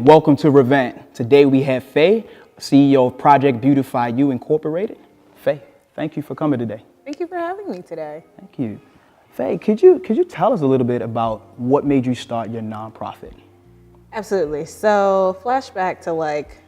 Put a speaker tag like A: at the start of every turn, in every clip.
A: welcome to Revent. Today we have Feyi, CEO of Project Beautify You Incorporated. Feyi, thank you for coming today.
B: Thank you for having me today.
A: Thank you. Feyi, could you tell us a little bit about what made you start your nonprofit?
B: Absolutely. So flashback to like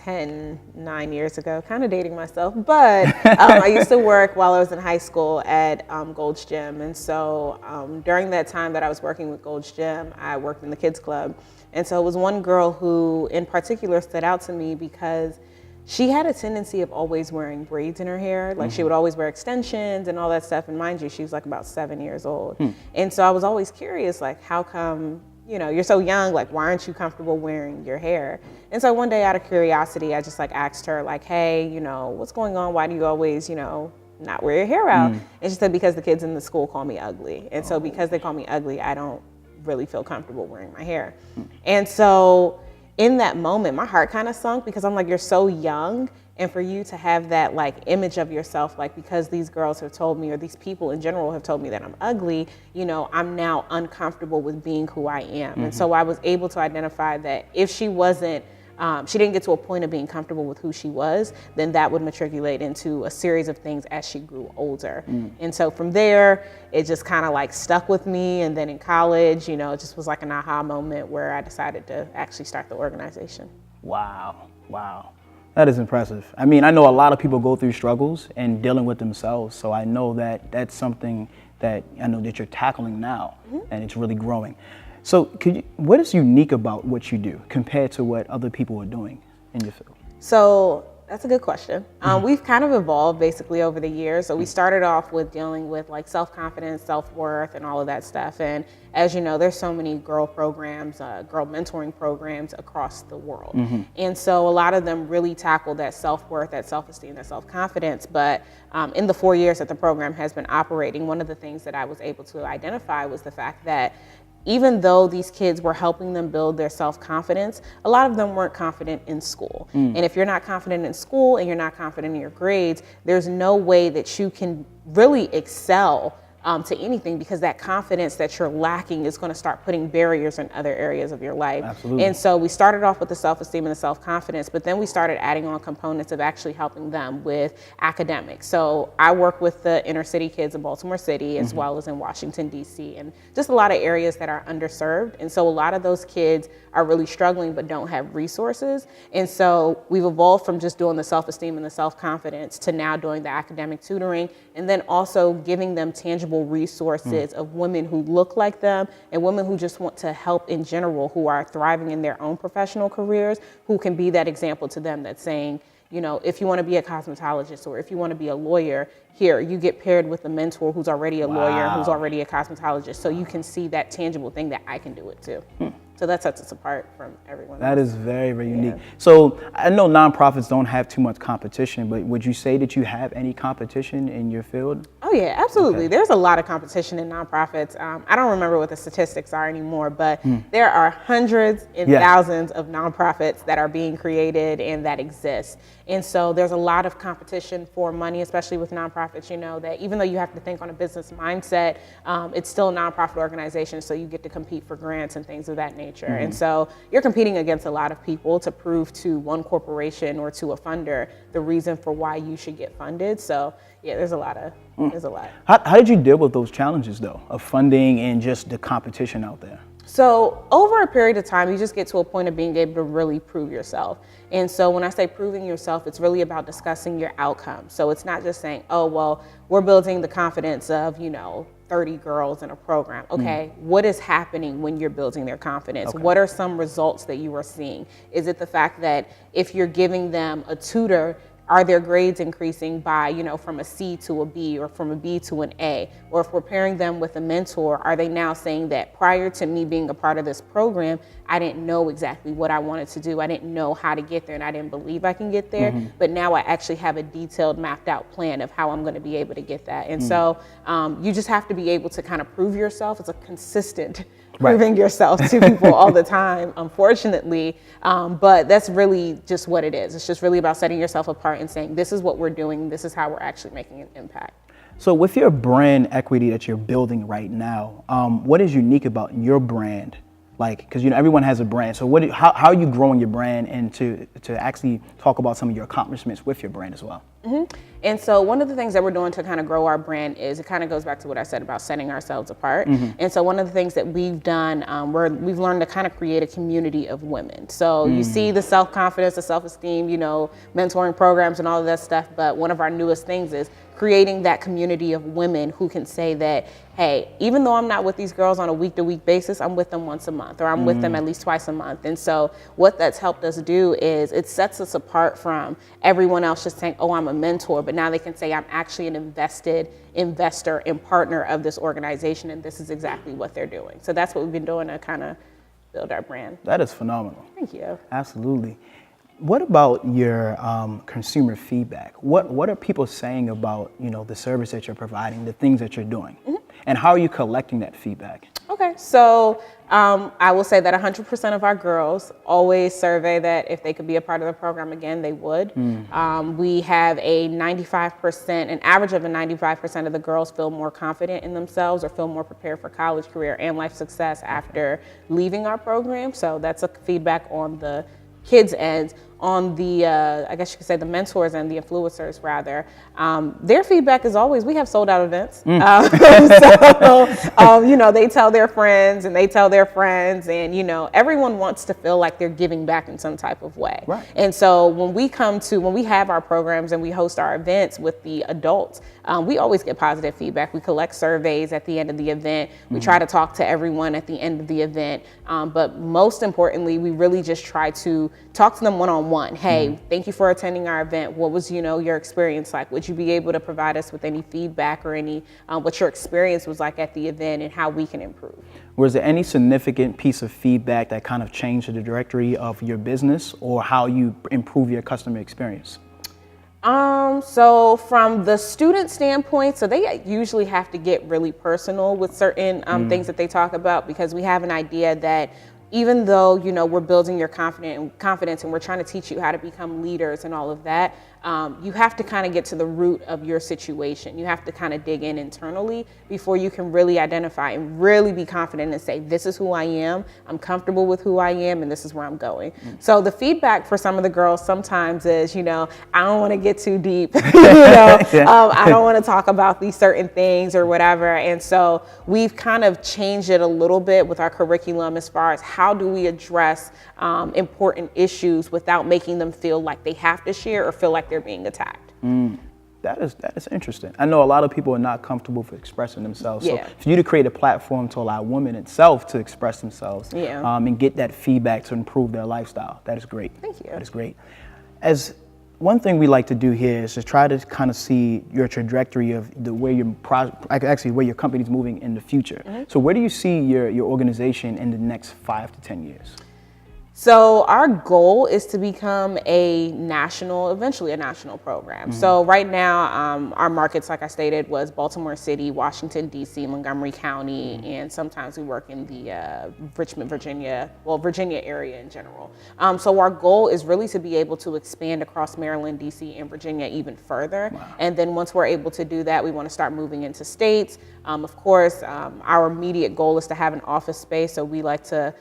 B: 9 years ago, kind of dating myself, but I used to work while I was in high school at Gold's Gym. And so during that time that I was working with Gold's Gym, I worked in the kids club. And so it was one girl who in particular stood out to me because she had a tendency of always wearing braids in her hair. Like she would always wear extensions and all that stuff. And mind you, she was like about 7 years old. And so I was always curious, like, how come, you know, you're so young, like, why aren't you comfortable wearing your hair? And so one day out of curiosity, I just like asked her like, hey, you know, what's going on? Why do you always, you know, not wear your hair out? And she said, because the kids in the school call me ugly. And so because they call me ugly, I don't really feel comfortable wearing my hair. And so in that moment, my heart kind of sunk because I'm like, you're so young. And for you to have that like image of yourself, like because these girls have told me, or these people in general have told me that I'm ugly, you know, I'm now uncomfortable with being who I am. And so I was able to identify that if she wasn't, she didn't get to a point of being comfortable with who she was, then that would matriculate into a series of things as she grew older. And so from there, it just kind of like stuck with me. And then in college, you know, it just was like an aha moment where I decided to actually start the organization.
A: Wow. That is impressive. I mean, I know a lot of people go through struggles and dealing with themselves. So I know that that's something that I know that you're tackling now and it's really growing. So what is unique about what you do compared to what other people are doing in your field?
B: So that's a good question. We've kind of evolved basically over the years. So we started off with dealing with like self-confidence, self-worth, and all of that stuff. And as you know, there's so many girl programs, girl mentoring programs across the world. And so a lot of them really tackle that self-worth, that self-esteem, that self-confidence. But in the 4 years that the program has been operating, one of the things that I was able to identify was the fact that even though these kids were helping them build their self-confidence, a lot of them weren't confident in school. And if you're not confident in school and you're not confident in your grades, there's no way that you can really excel to anything, because that confidence that you're lacking is going to start putting barriers in other areas of your life.
A: Absolutely.
B: And so we started off with the self-esteem and the self-confidence, but then we started adding on components of actually helping them with academics. So I work with the inner city kids in Baltimore City as well as in Washington, D.C., and just a lot of areas that are underserved. And so a lot of those kids are really struggling but don't have resources. And so we've evolved from just doing the self-esteem and the self-confidence to now doing the academic tutoring, and then also giving them tangible resources of women who look like them and women who just want to help in general, who are thriving in their own professional careers, who can be that example to them that's saying, you know, if you want to be a cosmetologist or if you want to be a lawyer, here, you get paired with a mentor who's already a lawyer, who's already a cosmetologist, so you can see that tangible thing that I can do it too. So that sets us apart from everyone else.
A: That is very, very unique. So I know nonprofits don't have too much competition, but would you say that you have any competition in your field?
B: Oh yeah, absolutely. There's a lot of competition in nonprofits. I don't remember what the statistics are anymore, but there are hundreds and thousands of nonprofits that are being created and that exist. And so there's a lot of competition for money, especially with nonprofits, you know, that even though you have to think on a business mindset, it's still a nonprofit organization, so you get to compete for grants and things of that nature. And so you're competing against a lot of people to prove to one corporation or to a funder the reason for why you should get funded. So yeah, there's a lot.
A: How did you deal with those challenges though, of funding and just the competition out there?
B: So over a period of time, you just get to a point of being able to really prove yourself. And so when I say proving yourself, it's really about discussing your outcomes. So it's not just saying, oh, well, we're building the confidence of, you know, 30 girls in a program. Okay, what is happening when you're building their confidence? What are some results that you are seeing? Is it the fact that if you're giving them a tutor, are their grades increasing by, you know, from a C to a B or from a B to an A? Or if we're pairing them with a mentor, are they now saying that prior to me being a part of this program, I didn't know exactly what I wanted to do. I didn't know how to get there and I didn't believe I can get there. But now I actually have a detailed mapped out plan of how I'm going to be able to get that. And so you just have to be able to kind of prove yourself. It's a consistent proving yourself to people all the time, unfortunately. But that's really just what it is. It's just really about setting yourself apart and saying, this is what we're doing. This is how we're actually making an impact.
A: So with your brand equity that you're building right now, what is unique about your brand Like, because everyone has a brand. So how are you growing your brand, and to actually talk about some of your accomplishments with your brand as well?
B: And so one of the things that we're doing to kind of grow our brand is, it kind of goes back to what I said about setting ourselves apart. And so one of the things that we've done, we've learned to kind of create a community of women. So you see the self-confidence, the self-esteem, mentoring programs and all of that stuff. But one of our newest things is creating that community of women who can say that, hey, even though I'm not with these girls on a week-to-week basis, I'm with them once a month, or I'm with them at least twice a month. And so what that's helped us do is it sets us apart from everyone else just saying, oh, I'm a mentor, but now they can say I'm actually an invested investor and partner of this organization, and this is exactly what they're doing. So that's what we've been doing to kind of build our brand.
A: That is phenomenal.
B: Thank you.
A: Absolutely. What about your consumer feedback? What are people saying about the service that you're providing, the things that you're doing, and how are you collecting that feedback?
B: Okay, so I will say that 100% of our girls always survey that if they could be a part of the program again, they would. We have an average of 95% of the girls feel more confident in themselves or feel more prepared for college, career, and life success after leaving our program. So that's a feedback on the kids' end. On the, I guess you could say the mentors and the influencers rather, their feedback is always, we have sold out events. They tell their friends and they tell their friends, and everyone wants to feel like they're giving back in some type of way.
A: Right.
B: And so when we have our programs and we host our events with the adults, we always get positive feedback. We collect surveys at the end of the event. We try to talk to everyone at the end of the event. But most importantly, we really just try to talk to them one-on-one. Hey, thank you for attending our event. What was, your experience like? Would you be able to provide us with any feedback or any, what your experience was like at the event and how we can improve?
A: Was there any significant piece of feedback that kind of changed the trajectory of your business or how you improve your customer experience?
B: So from the student standpoint, so they usually have to get really personal with certain things that they talk about, because we have an idea that even though, we're building your confidence and we're trying to teach you how to become leaders and all of that, you have to kind of get to the root of your situation. You have to kind of dig in internally before you can really identify and really be confident and say, this is who I am, I'm comfortable with who I am, and this is where I'm going. So the feedback for some of the girls sometimes is, I don't want to get too deep, I don't want to talk about these certain things or whatever. And so we've kind of changed it a little bit with our curriculum as far as how do we address important issues without making them feel like they have to share or feel like they're being attacked.
A: That is interesting. I know a lot of people are not comfortable for expressing themselves.
B: Yeah.
A: So for you to create a platform to allow women itself to express themselves and get that feedback to improve their lifestyle, that is great.
B: Thank you.
A: That is great. As one thing we like to do here is to try to kind of see your trajectory of where your company's moving in the future. So where do you see your organization in the next 5 to 10 years?
B: So our goal is to become eventually a national program. So right now, our markets, like I stated, was Baltimore City, Washington, D.C., Montgomery County, and sometimes we work in the Richmond, Virginia area in general. So our goal is really to be able to expand across Maryland, D.C., and Virginia even further. Wow. And then once we're able to do that, we want to start moving into states. Of course, our immediate goal is to have an office space, so we like to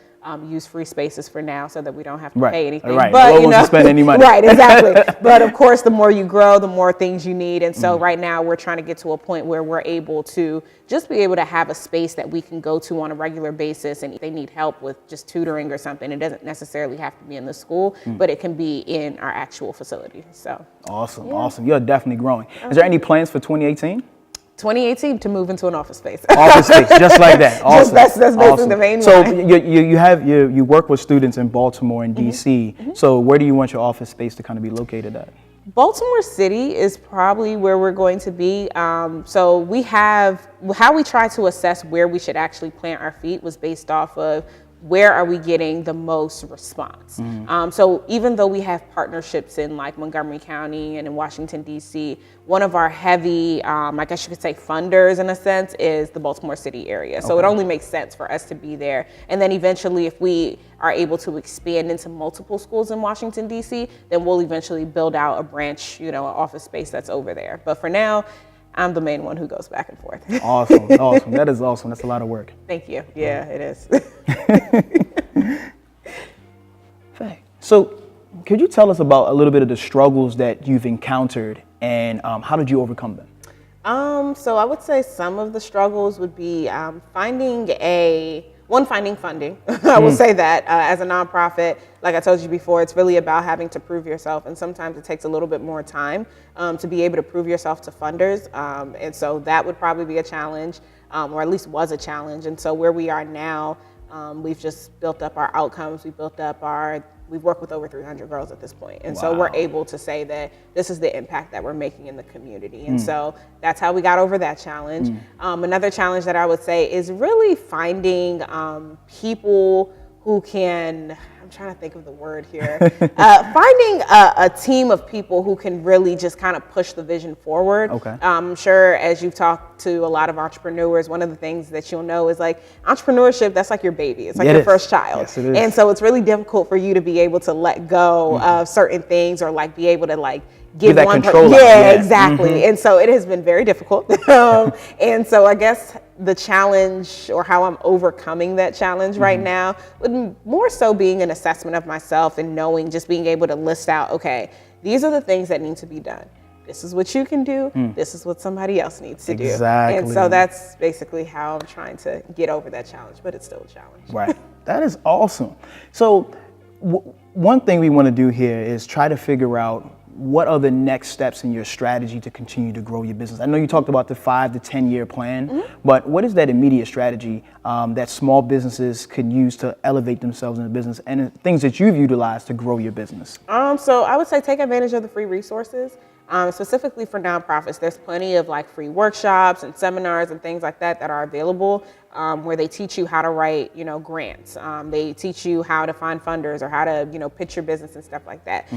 B: use free spaces for now so that we don't have to pay anything.
A: Right.
B: But
A: no one wants to spend any money.
B: Right, exactly. But of course, the more you grow, the more things you need. And so right now we're trying to get to a point where we're able to just be able to have a space that we can go to on a regular basis. And if they need help with just tutoring or something, it doesn't necessarily have to be in the school, but it can be in our actual facility. So
A: Awesome. You're definitely growing. Is there any plans for 2018?
B: 2018 to move into an office space.
A: Office space, just like that. Awesome.
B: That's basically the main
A: So
B: one.
A: you work with students in Baltimore and DC. So where do you want your office space to kind of be located at?
B: Baltimore City is probably where we're going to be. So we have, how we try to assess where we should actually plant our feet was based off of where are we getting the most response? So even though we have partnerships in like Montgomery County and in Washington, D.C., one of our heavy, I guess you could say funders in a sense, is the Baltimore City area. So it only makes sense for us to be there. And then eventually if we are able to expand into multiple schools in Washington, D.C., then we'll eventually build out a branch, an office space that's over there. But for now, I'm the main one who goes back and forth.
A: Awesome. That is awesome. That's a lot of work.
B: Thank you. Yeah, it is.
A: So could you tell us about a little bit of the struggles that you've encountered and how did you overcome them?
B: So I would say some of the struggles would be finding funding. I would say that as a nonprofit, like I told you before, it's really about having to prove yourself. And sometimes it takes a little bit more time to be able to prove yourself to funders. And so that would probably be a challenge, or at least was a challenge. And so where we are now, we've just built up our outcomes. We've worked with over 300 girls at this point. And so we're able to say that this is the impact that we're making in the community. And so that's how we got over that challenge. Another challenge that I would say is really finding people who can, I'm trying to think of the word here, finding a team of people who can really just kind of push the vision forward.
A: Okay.
B: I'm sure as you've talked to a lot of entrepreneurs, one of the things that you'll know is like entrepreneurship, that's like your baby. It's like your first child.
A: Yes, it is.
B: And so it's really difficult for you to be able to let go of certain things or like be able to like give
A: that
B: one
A: control.
B: Yeah, exactly. And so it has been very difficult. And so I guess the challenge or how I'm overcoming that challenge right now would more so being an assessment of myself and knowing, just being able to list out, okay, these are the things that need to be done. This is what you can do. This is what somebody else needs to do. And so that's basically how I'm trying to get over that challenge, but it's still a challenge.
A: Right. That is awesome. So one thing we want to do here is try to figure out what are the next steps in your strategy to continue to grow your business. I know you talked about the 5 to 10 year plan, but what is that immediate strategy that small businesses could use to elevate themselves in the business and things that you've utilized to grow your business?
B: So I would say take advantage of the free resources. Specifically for nonprofits, there's plenty of like free workshops and seminars and things like that that are available where they teach you how to write, grants. They teach you how to find funders or how to, pitch your business and stuff like that.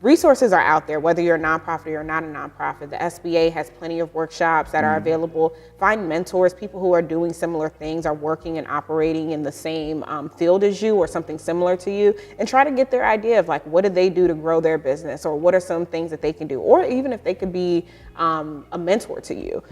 B: Resources are out there, whether you're a nonprofit or not a nonprofit. The SBA has plenty of workshops that are available. Find mentors, people who are doing similar things, are working and operating in the same field as you or something similar to you, and try to get their idea of like, what did they do to grow their business, or what are some things that they can do, or even if they could be a mentor to you,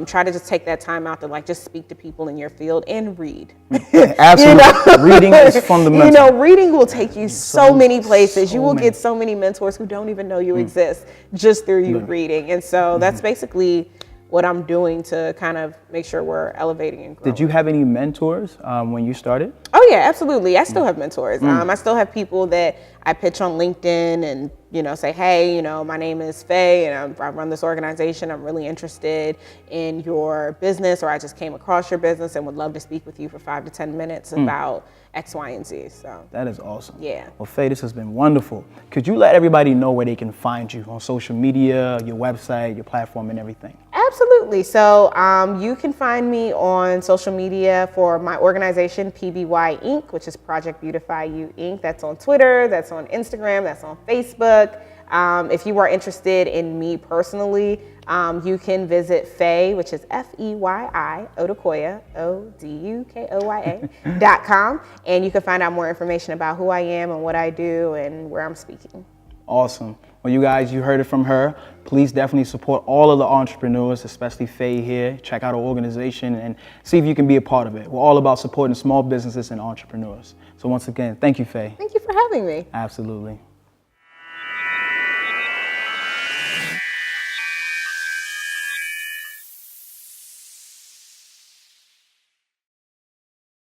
B: try to just take that time out to like just speak to people in your field and read.
A: Absolutely. Reading is fundamental.
B: Reading will take you so many places. You will get so many mentors who don't even know you exist just through you reading. And so that's basically what I'm doing to kind of make sure we're elevating and growing.
A: Did you have any mentors when you started?
B: Oh yeah, absolutely. I still have mentors. I still have people that I pitch on LinkedIn and, say, hey, my name is Feyi and I run this organization. I'm really interested in your business, or I just came across your business and would love to speak with you for 5 to 10 minutes about X, Y, and Z. So
A: that is awesome.
B: Yeah.
A: Well, Feyi, this has been wonderful. Could you let everybody know where they can find you on social media, your website, your platform, and everything?
B: Absolutely. So you can find me on social media for my organization, PBY Inc., which is Project Beautify You Inc. That's on Twitter, that's on Instagram, that's on Facebook. If you are interested in me personally, you can visit Feyi, which is Feyi Odukoya, Odukoya.com, and you can find out more information about who I am and what I do and where I'm speaking.
A: Awesome. Well, you guys, you heard it from her. Please definitely support all of the entrepreneurs, especially Feyi here. Check out our organization and see if you can be a part of it. We're all about supporting small businesses and entrepreneurs. So once again, thank you, Feyi.
B: Thank you for having me.
A: Absolutely.